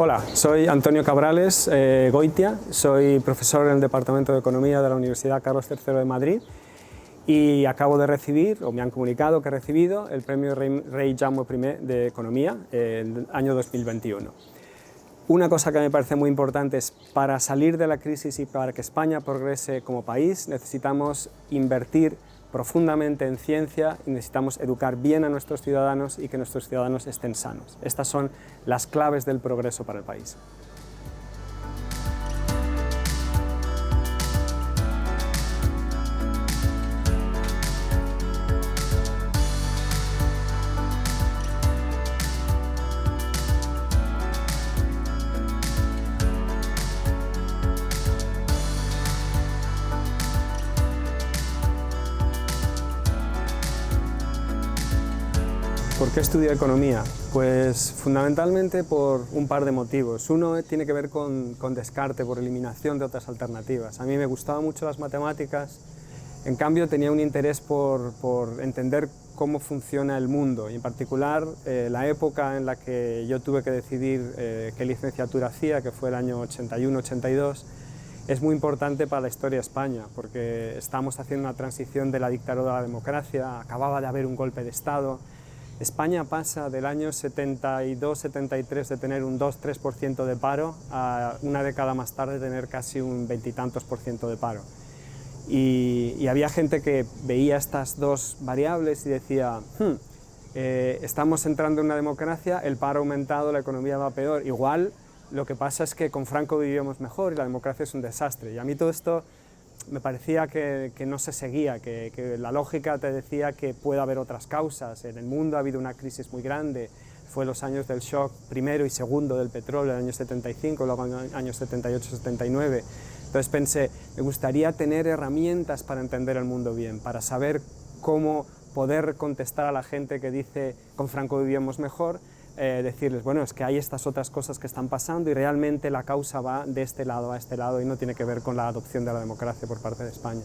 Hola, soy Antonio Cabrales Goitia, soy profesor en el Departamento de Economía de la Universidad Carlos III de Madrid y acabo de recibir, o me han comunicado que he recibido, el premio Rei Jaume I de Economía en el año 2021. Una cosa que me parece muy importante es, para salir de la crisis y para que España progrese como país, necesitamos invertir profundamente en ciencia y necesitamos educar bien a nuestros ciudadanos y que nuestros ciudadanos estén sanos. Estas son las claves del progreso para el país. ¿Por qué estudio economía? Pues fundamentalmente por un par de motivos. Uno tiene que ver con descarte, por eliminación de otras alternativas. A mí me gustaban mucho las matemáticas, en cambio tenía un interés por entender cómo funciona el mundo, y en particular la época en la que yo tuve que decidir qué licenciatura hacía, que fue el año 81-82, es muy importante para la historia de España, porque estamos haciendo una transición de la dictadura a la democracia, acababa de haber un golpe de Estado. España pasa del año 72-73 de tener un 2-3% de paro a una década más tarde tener casi un 20 y tantos % de paro. Y había gente que veía estas dos variables y decía, estamos entrando en una democracia, el paro ha aumentado, la economía va peor. Igual lo que pasa es que con Franco vivíamos mejor y la democracia es un desastre. Y a mí todo esto me parecía que no se seguía, que la lógica te decía que puede haber otras causas. En el mundo ha habido una crisis muy grande, fue los años del shock primero y segundo del petróleo, el año 75, luego en el año 78-79. Entonces pensé, me gustaría tener herramientas para entender el mundo bien, para saber cómo poder contestar a la gente que dice con Franco vivíamos mejor, decirles, bueno, es que hay estas otras cosas que están pasando y realmente la causa va de este lado a este lado y no tiene que ver con la adopción de la democracia por parte de España.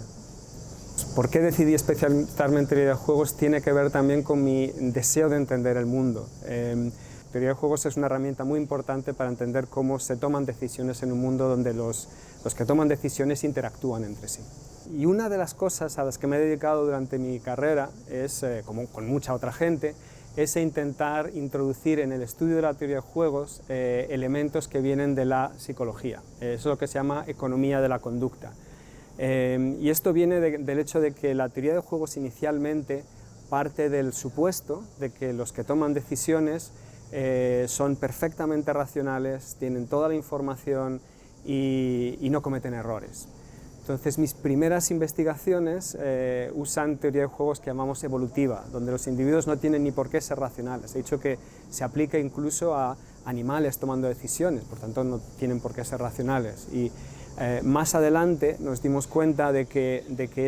¿Por qué decidí especializarme en teoría de juegos? Tiene que ver también con mi deseo de entender el mundo. Teoría de juegos es una herramienta muy importante para entender cómo se toman decisiones en un mundo donde los que toman decisiones interactúan entre sí. Y una de las cosas a las que me he dedicado durante mi carrera es, como con mucha otra gente, es intentar introducir en el estudio de la teoría de juegos elementos que vienen de la psicología. Eso es lo que se llama economía de la conducta. Y esto viene del hecho de que la teoría de juegos inicialmente parte del supuesto de que los que toman decisiones son perfectamente racionales, tienen toda la información y no cometen errores. Entonces mis primeras investigaciones usan teoría de juegos que llamamos evolutiva, donde los individuos no tienen ni por qué ser racionales. He dicho que se aplica incluso a animales tomando decisiones, por tanto no tienen por qué ser racionales. Y más adelante nos dimos cuenta de que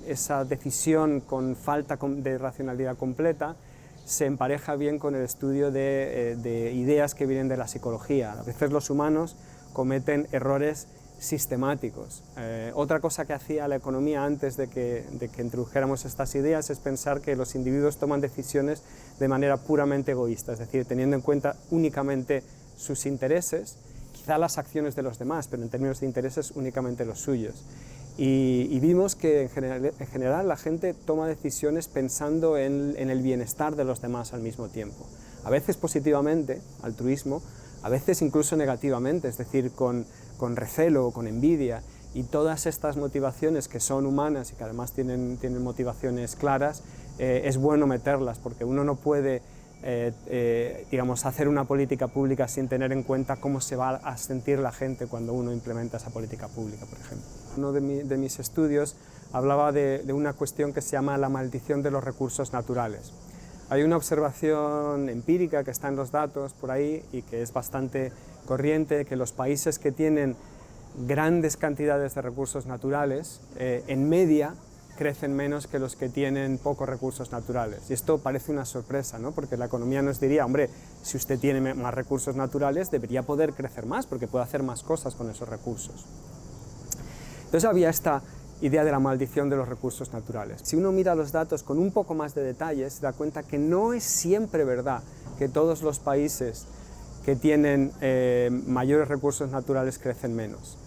esa decisión con falta de racionalidad completa se empareja bien con el estudio de ideas que vienen de la psicología. A veces los humanos cometen errores sistemáticos. Otra cosa que hacía la economía antes de que introdujéramos estas ideas es pensar que los individuos toman decisiones de manera puramente egoísta, es decir, teniendo en cuenta únicamente sus intereses, quizá las acciones de los demás, pero en términos de intereses únicamente los suyos. Y vimos que en general la gente toma decisiones pensando en el bienestar de los demás al mismo tiempo. A veces positivamente, altruismo, a veces incluso negativamente, es decir, con recelo o con envidia, y todas estas motivaciones que son humanas y que además tienen motivaciones claras, es bueno meterlas, porque uno no puede digamos, hacer una política pública sin tener en cuenta cómo se va a sentir la gente cuando uno implementa esa política pública, por ejemplo. Uno de mis estudios hablaba de una cuestión que se llama la maldición de los recursos naturales. Hay una observación empírica que está en los datos por ahí y que es bastante corriente, que los países que tienen grandes cantidades de recursos naturales, en media, crecen menos que los que tienen pocos recursos naturales. Y esto parece una sorpresa, ¿no? Porque la economía nos diría, hombre, si usted tiene más recursos naturales, debería poder crecer más, porque puede hacer más cosas con esos recursos. Entonces había esta idea de la maldición de los recursos naturales. Si uno mira los datos con un poco más de detalle, se da cuenta que no es siempre verdad que todos los países que tienen mayores recursos naturales crecen menos.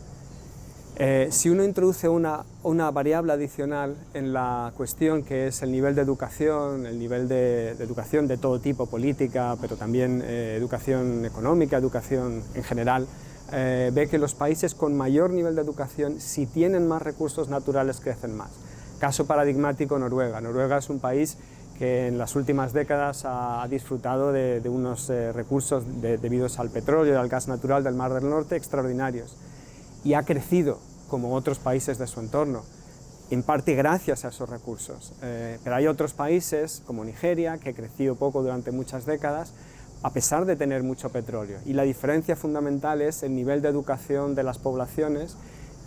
Si uno introduce una variable adicional en la cuestión, que es el nivel de educación, el nivel de educación de todo tipo, política, pero también educación económica, educación en general, ve que los países con mayor nivel de educación, si tienen más recursos naturales, crecen más. Caso paradigmático, Noruega. Noruega es un país que en las últimas décadas ha disfrutado de unos recursos debidos al petróleo y al gas natural del Mar del Norte extraordinarios, y ha crecido como otros países de su entorno, en parte gracias a esos recursos. Pero hay otros países, como Nigeria, que ha crecido poco durante muchas décadas, a pesar de tener mucho petróleo. Y la diferencia fundamental es el nivel de educación de las poblaciones.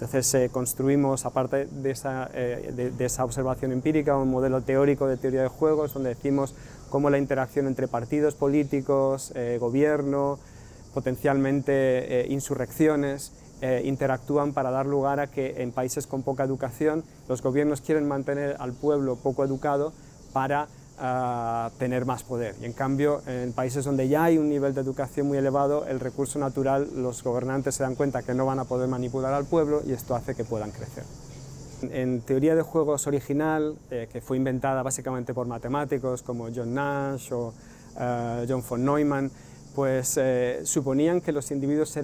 Entonces construimos, aparte de esa observación empírica, un modelo teórico de teoría de juegos, donde decimos cómo la interacción entre partidos políticos, gobierno, potencialmente insurrecciones, interactúan para dar lugar a que en países con poca educación los gobiernos quieren mantener al pueblo poco educado para tener más poder, y en cambio en países donde ya hay un nivel de educación muy elevado, el recurso natural, los gobernantes se dan cuenta que no van a poder manipular al pueblo y esto hace que puedan crecer. En teoría de juegos original, que fue inventada básicamente por matemáticos como John Nash o John von Neumann, pues suponían que los individuos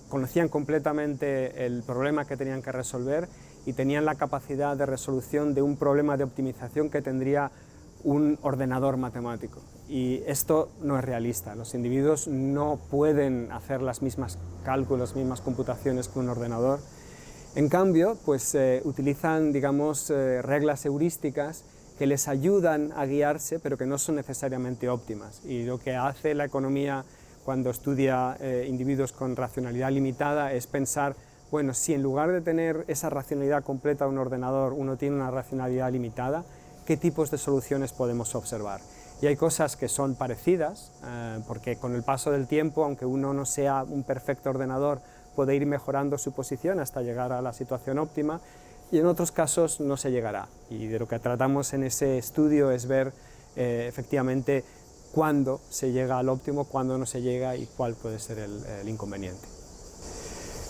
conocían completamente el problema que tenían que resolver y tenían la capacidad de resolución de un problema de optimización que tendría un ordenador matemático. Y esto no es realista. Los individuos no pueden hacer los mismos cálculos, las mismas computaciones que un ordenador. En cambio, pues utilizan, digamos, reglas heurísticas que les ayudan a guiarse, pero que no son necesariamente óptimas. Y lo que hace la economía cuando estudia individuos con racionalidad limitada es pensar, bueno, si en lugar de tener esa racionalidad completa de un ordenador, uno tiene una racionalidad limitada, ¿qué tipos de soluciones podemos observar? Y hay cosas que son parecidas, porque con el paso del tiempo, aunque uno no sea un perfecto ordenador, puede ir mejorando su posición hasta llegar a la situación óptima, y en otros casos no se llegará. Y de lo que tratamos en ese estudio es ver efectivamente cuándo se llega al óptimo, cuándo no se llega y cuál puede ser el inconveniente.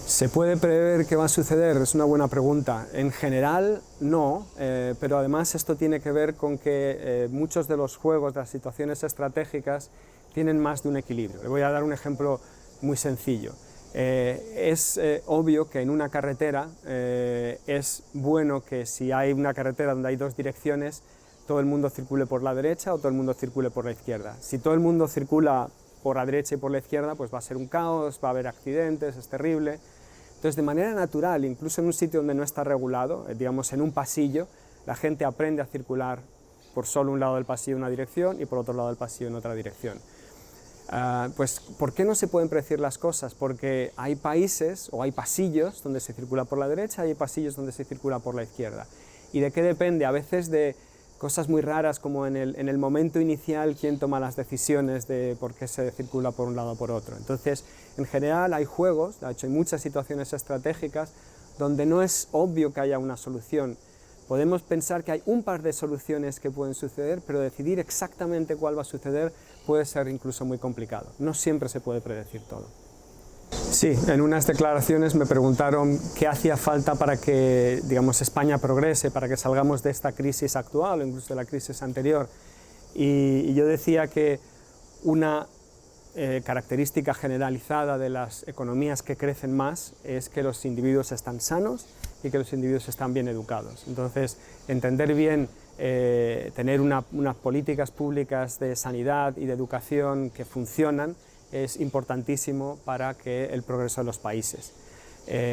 ¿Se puede prever qué va a suceder? Es una buena pregunta. En general, no, pero además esto tiene que ver con que muchos de los juegos, de las situaciones estratégicas, tienen más de un equilibrio. Le voy a dar un ejemplo muy sencillo. Es obvio que en una carretera es bueno que si hay una carretera donde hay dos direcciones, todo el mundo circule por la derecha o todo el mundo circule por la izquierda. Si todo el mundo circula por la derecha y por la izquierda, pues va a ser un caos, va a haber accidentes, es terrible. Entonces, de manera natural, incluso en un sitio donde no está regulado, digamos en un pasillo, la gente aprende a circular por solo un lado del pasillo en una dirección y por otro lado del pasillo en otra dirección. Pues, ¿por qué no se pueden predecir las cosas? Porque hay países o hay pasillos donde se circula por la derecha y hay pasillos donde se circula por la izquierda. ¿Y de qué depende? A veces de cosas muy raras como en el momento inicial quién toma las decisiones de por qué se circula por un lado o por otro. Entonces, en general hay juegos, de hecho hay muchas situaciones estratégicas donde no es obvio que haya una solución. Podemos pensar que hay un par de soluciones que pueden suceder, pero decidir exactamente cuál va a suceder puede ser incluso muy complicado. No siempre se puede predecir todo. Sí, en unas declaraciones me preguntaron qué hacía falta para que, digamos, España progrese, para que salgamos de esta crisis actual o incluso de la crisis anterior. Y yo decía que una característica generalizada de las economías que crecen más es que los individuos están sanos y que los individuos están bien educados. Entonces, entender bien, tener unas políticas públicas de sanidad y de educación que funcionan es importantísimo para que el progreso de los países.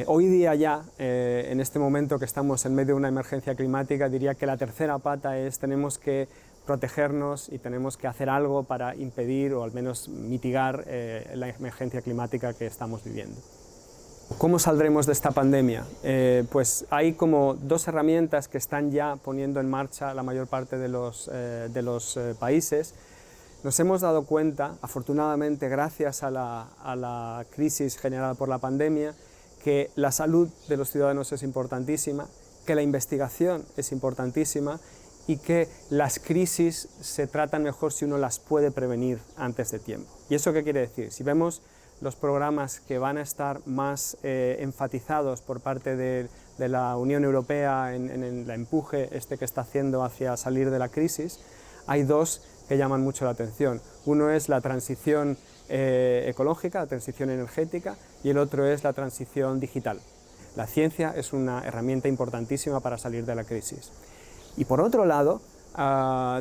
Hoy día ya, en este momento que estamos en medio de una emergencia climática, diría que la tercera pata es tenemos que protegernos y tenemos que hacer algo para impedir o al menos mitigar la emergencia climática que estamos viviendo. ¿Cómo saldremos de esta pandemia? Pues hay como dos herramientas que están ya poniendo en marcha la mayor parte de los países. Nos hemos dado cuenta, afortunadamente gracias a la crisis generada por la pandemia, que la salud de los ciudadanos es importantísima, que la investigación es importantísima y que las crisis se tratan mejor si uno las puede prevenir antes de tiempo. ¿Y eso qué quiere decir? Si vemos los programas que van a estar más enfatizados por parte de la Unión Europea en el empuje que está haciendo hacia salir de la crisis, hay dos que llaman mucho la atención. Uno es la transición ecológica, la transición energética, y el otro es la transición digital. La ciencia es una herramienta importantísima para salir de la crisis. Y por otro lado,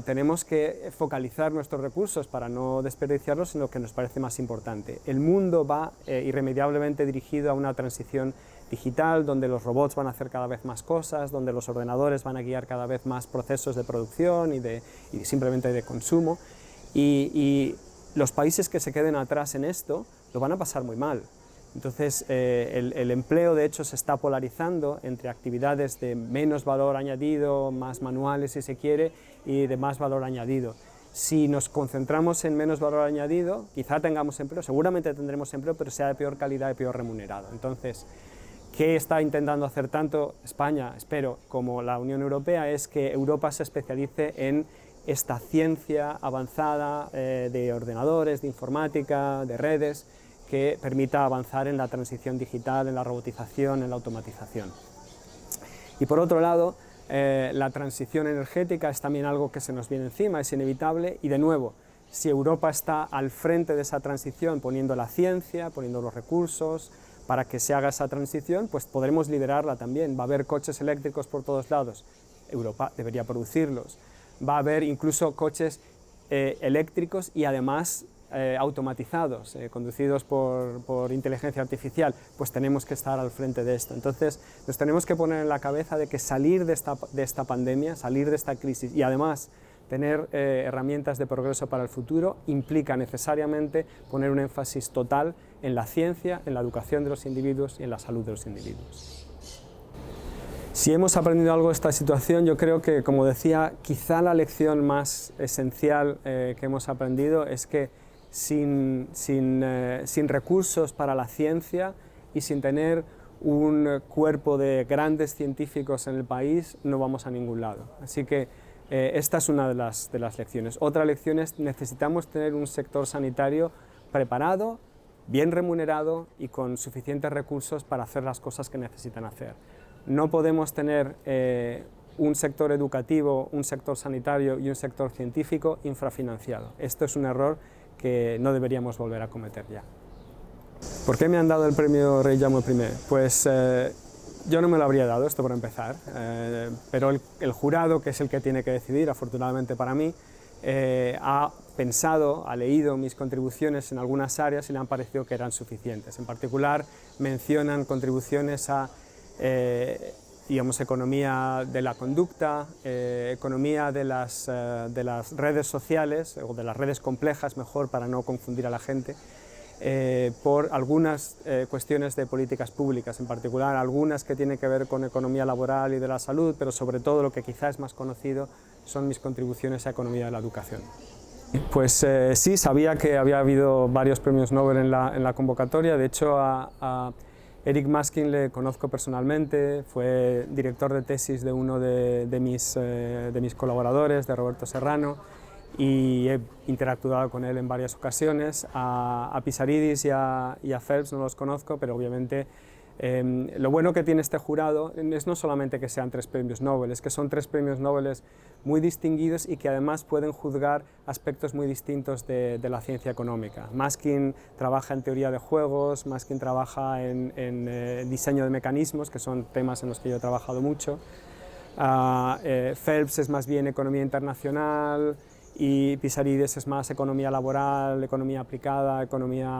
tenemos que focalizar nuestros recursos para no desperdiciarlos en lo que nos parece más importante. El mundo va irremediablemente dirigido a una transición digital, donde los robots van a hacer cada vez más cosas, donde los ordenadores van a guiar cada vez más procesos de producción y simplemente de consumo, y los países que se queden atrás en esto lo van a pasar muy mal. Entonces, el empleo, de hecho, se está polarizando entre actividades de menos valor añadido, más manuales si se quiere, y de más valor añadido. Si nos concentramos en menos valor añadido, quizá tengamos empleo, seguramente tendremos empleo, pero sea de peor calidad y peor remunerado. Entonces, ¿qué está intentando hacer tanto España, espero, como la Unión Europea? Es que Europa se especialice en esta ciencia avanzada de ordenadores, de informática, de redes, que permita avanzar en la transición digital, en la robotización, en la automatización. Y por otro lado, la transición energética es también algo que se nos viene encima, es inevitable, y de nuevo, si Europa está al frente de esa transición, poniendo la ciencia, poniendo los recursos para que se haga esa transición, pues podremos liderarla también. Va a haber coches eléctricos por todos lados, Europa debería producirlos. Va a haber incluso coches eléctricos y además automatizados, conducidos por inteligencia artificial, pues tenemos que estar al frente de esto. Entonces nos tenemos que poner en la cabeza de que salir de esta pandemia, salir de esta crisis y además tener herramientas de progreso para el futuro implica necesariamente poner un énfasis total en la ciencia, en la educación de los individuos y en la salud de los individuos. Si hemos aprendido algo de esta situación, yo creo que, como decía, quizá la lección más esencial que hemos aprendido es que sin recursos para la ciencia y sin tener un cuerpo de grandes científicos en el país, no vamos a ningún lado. Así que esta es una de las lecciones. Otra lección es que necesitamos tener un sector sanitario preparado, bien remunerado y con suficientes recursos para hacer las cosas que necesitan hacer. No podemos tener un sector educativo, un sector sanitario y un sector científico infrafinanciado. Esto es un error que no deberíamos volver a cometer ya. ¿Por qué me han dado el premio Rei Jaume I? Pues yo no me lo habría dado, esto por empezar, pero el jurado, que es el que tiene que decidir, afortunadamente para mí, ha pensado, ha leído mis contribuciones en algunas áreas y le han parecido que eran suficientes. En particular, mencionan contribuciones a digamos, economía de la conducta, economía de las redes sociales, o de las redes complejas, mejor, para no confundir a la gente, por algunas cuestiones de políticas públicas, en particular algunas que tienen que ver con economía laboral y de la salud, pero sobre todo lo que quizá es más conocido son mis contribuciones a economía de la educación. Pues sí, sabía que había habido varios premios Nobel en la convocatoria. De hecho, a Eric Maskin le conozco personalmente, fue director de tesis de uno de mis colaboradores, de Roberto Serrano, y he interactuado con él en varias ocasiones. A Pisaridis y a Phelps no los conozco, pero obviamente lo bueno que tiene este jurado es no solamente que sean 3 premios Nobel, es que son 3 premios Nobel muy distinguidos y que además pueden juzgar aspectos muy distintos de la ciencia económica. Maskin trabaja en teoría de juegos, Maskin trabaja en diseño de mecanismos, que son temas en los que yo he trabajado mucho. Phelps es más bien economía internacional, y Pisaridis es más economía laboral, economía aplicada,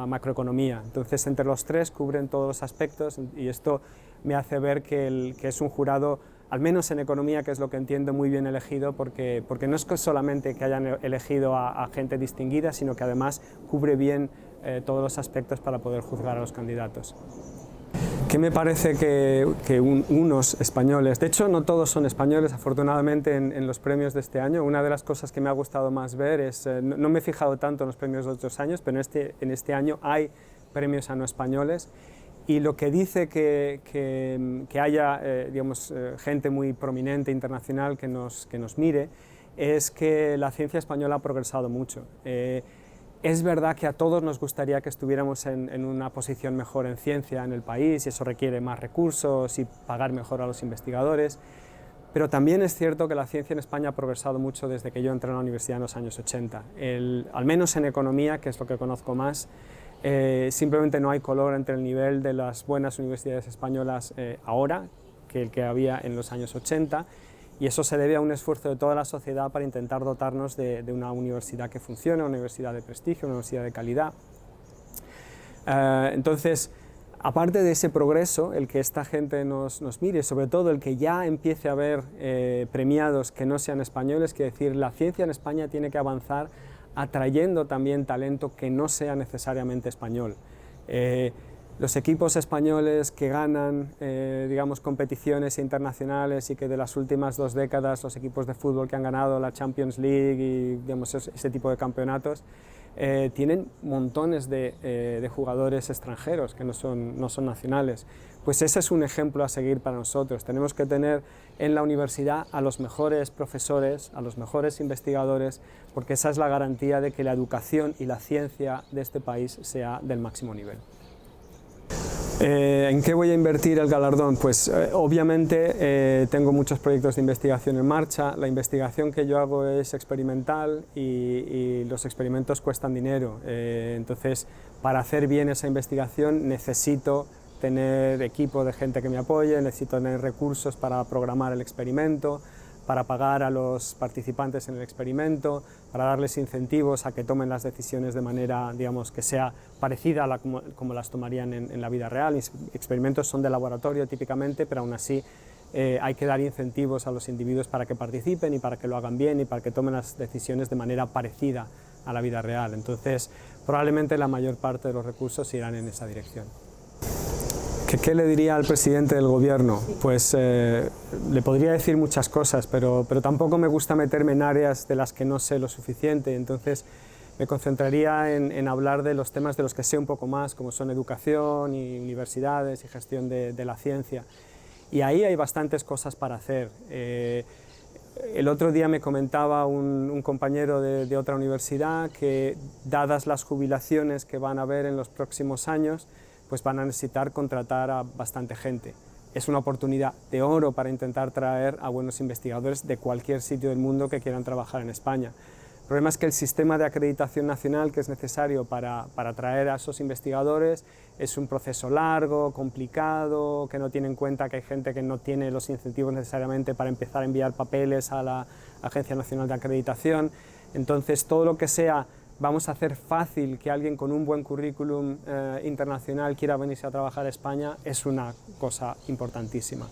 macroeconomía. Entonces, entre los 3 cubren todos los aspectos y esto me hace ver que es un jurado, al menos en economía, que es lo que entiendo, muy bien elegido, porque no es solamente que hayan elegido a gente distinguida, sino que además cubre bien todos los aspectos para poder juzgar a los candidatos. ¿Qué me parece que unos españoles, de hecho no todos son españoles afortunadamente en los premios de este año? Una de las cosas que me ha gustado más ver es, no me he fijado tanto en los premios de otros años, pero en este año hay premios a no españoles, y lo que dice que haya digamos, gente muy prominente internacional que nos mire es que la ciencia española ha progresado mucho. Es verdad que a todos nos gustaría que estuviéramos en una posición mejor en ciencia en el país, y eso requiere más recursos y pagar mejor a los investigadores, pero también es cierto que la ciencia en España ha progresado mucho desde que yo entré en la universidad en los años 80. Al menos en economía, que es lo que conozco más, simplemente no hay color entre el nivel de las buenas universidades españolas ahora que el que había en los años 80, y eso se debe a un esfuerzo de toda la sociedad para intentar dotarnos de una universidad que funcione, una universidad de prestigio, una universidad de calidad. Entonces, aparte de ese progreso, el que esta gente nos mire, sobre todo el que ya empiece a haber premiados que no sean españoles, quiere decir, la ciencia en España tiene que avanzar atrayendo también talento que no sea necesariamente español. Los equipos españoles que ganan, digamos, competiciones internacionales, y que de las últimas 2 décadas los equipos de fútbol que han ganado la Champions League y, digamos, ese tipo de campeonatos, tienen montones de jugadores extranjeros que no son nacionales. Pues ese es un ejemplo a seguir para nosotros. Tenemos que tener en la universidad a los mejores profesores, a los mejores investigadores, porque esa es la garantía de que la educación y la ciencia de este país sea del máximo nivel. ¿En qué voy a invertir el galardón? Pues obviamente tengo muchos proyectos de investigación en marcha. La investigación que yo hago es experimental y los experimentos cuestan dinero. Entonces, para hacer bien esa investigación necesito tener equipo de gente que me apoye, necesito tener recursos para programar el experimento, para pagar a los participantes en el experimento, para darles incentivos a que tomen las decisiones de manera, digamos, que sea parecida a como las tomarían en la vida real. Mis experimentos son de laboratorio típicamente, pero aún así hay que dar incentivos a los individuos para que participen y para que lo hagan bien y para que tomen las decisiones de manera parecida a la vida real. Entonces, probablemente la mayor parte de los recursos irán en esa dirección. ¿Qué le diría al presidente del gobierno? Pues le podría decir muchas cosas, pero tampoco me gusta meterme en áreas de las que no sé lo suficiente. Entonces me concentraría en hablar de los temas de los que sé un poco más, como son educación y universidades y gestión de la ciencia. Y ahí hay bastantes cosas para hacer. El otro día me comentaba un compañero de otra universidad que, dadas las jubilaciones que van a haber en los próximos años, pues van a necesitar contratar a bastante gente. Es una oportunidad de oro para intentar traer a buenos investigadores de cualquier sitio del mundo que quieran trabajar en España. El problema es que el sistema de acreditación nacional que es necesario para atraer a esos investigadores es un proceso largo, complicado, que no tiene en cuenta que hay gente que no tiene los incentivos necesariamente para empezar a enviar papeles a la Agencia Nacional de Acreditación. Entonces, todo lo que sea vamos a hacer fácil que alguien con un buen currículum internacional quiera venirse a trabajar a España, es una cosa importantísima.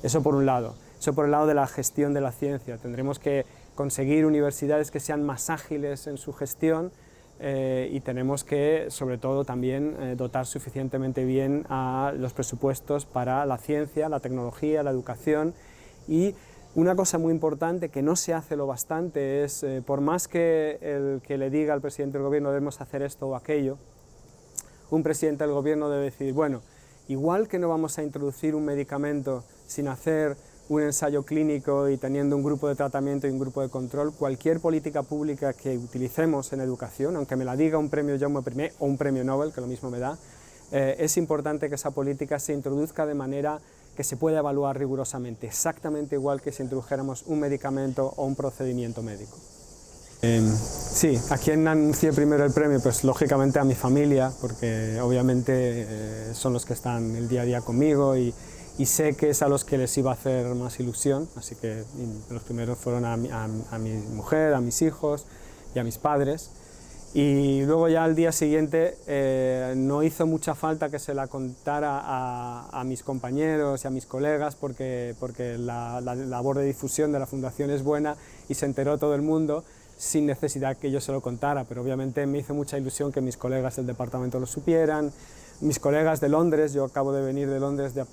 Eso por un lado. Eso por el lado de la gestión de la ciencia. Tendremos que conseguir universidades que sean más ágiles en su gestión y tenemos que, sobre todo, también dotar suficientemente bien a los presupuestos para la ciencia, la tecnología, la educación. Y una cosa muy importante que no se hace lo bastante es, por más que el que le diga al presidente del gobierno debemos hacer esto o aquello, un presidente del gobierno debe decir, bueno, igual que no vamos a introducir un medicamento sin hacer un ensayo clínico y teniendo un grupo de tratamiento y un grupo de control, cualquier política pública que utilicemos en educación, aunque me la diga un premio Jaume I o un premio Nobel, que lo mismo me da, es importante que esa política se introduzca de manera que se pueda evaluar rigurosamente, exactamente igual que si introdujéramos un medicamento o un procedimiento médico. Sí, ¿a quién anuncié primero el premio? Pues lógicamente a mi familia, porque obviamente son los que están el día a día conmigo y sé que es a los que les iba a hacer más ilusión, así que los primeros fueron a mi mujer, a mis hijos y a mis padres. Y luego ya al día siguiente no hizo mucha falta que se la contara a mis compañeros y a mis colegas porque la labor de difusión de la Fundación es buena y se enteró todo el mundo sin necesidad que yo se lo contara, pero obviamente me hizo mucha ilusión que mis colegas del departamento lo supieran, mis colegas de Londres, yo acabo de venir de Londres de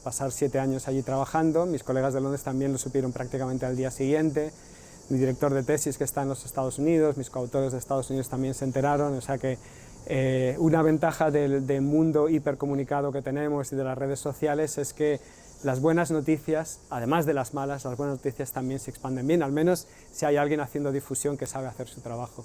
pasar 7 años allí trabajando, mis colegas de Londres también lo supieron prácticamente al día siguiente. Mi director de tesis que está en los Estados Unidos, mis coautores de Estados Unidos también se enteraron, o sea que una ventaja del mundo hipercomunicado que tenemos y de las redes sociales es que las buenas noticias, además de las malas, las buenas noticias también se expanden bien, al menos si hay alguien haciendo difusión que sabe hacer su trabajo.